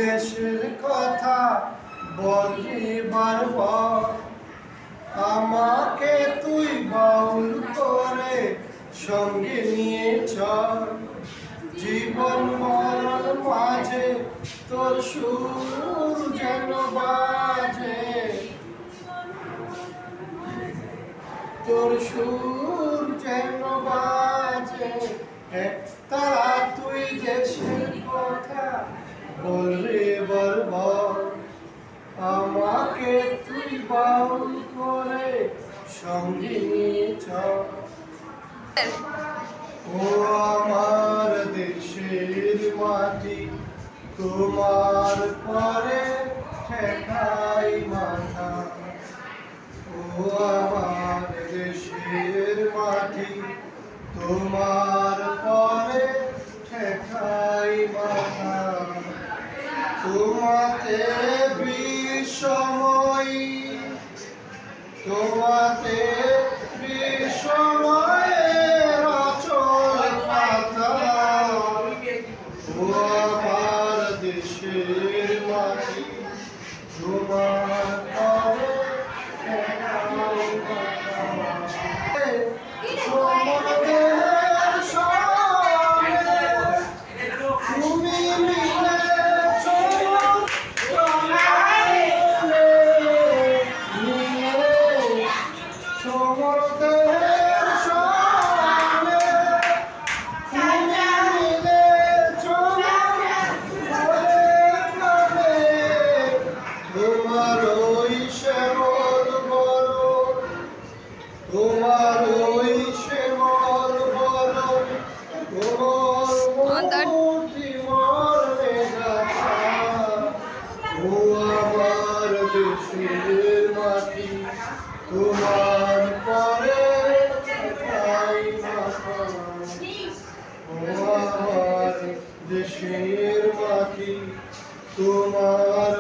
দেশের কথা বলবি বারবার, আমাকে তুই বাউল করে সঙ্গে নিয়ে চল। জীবন মরণ মাঝে তোর সুর যেন বাজে, তোর সুর যেন বাজে। একতারা তুই দেশের কথা বলরে বলবর, আমাকে তুই বাউল করে সঙ্গে নিয়ে চল। ও আমার দেশের মাটি, তোমার পরে ঠেকাই মাথা। ও আমার দেশের মাটি, তোমার পরে ঠেকাই মাথা। তোমাতে বিষময়ী, তোমাতে বিষময়ের আঁচল পাতা। ও আমার দেশের মাটি, তোমার পরে ঠেকাই মাথা। তোমার ওই শ্যামল বরণ, তোমার ওই শ্যামল বরণ, তোমার মূর্তিময় গাথা। ও আমার দেশের মাটি, তোমার পরে ঠেকাই মাথা। ও আমার দেশের মাটি, তোমার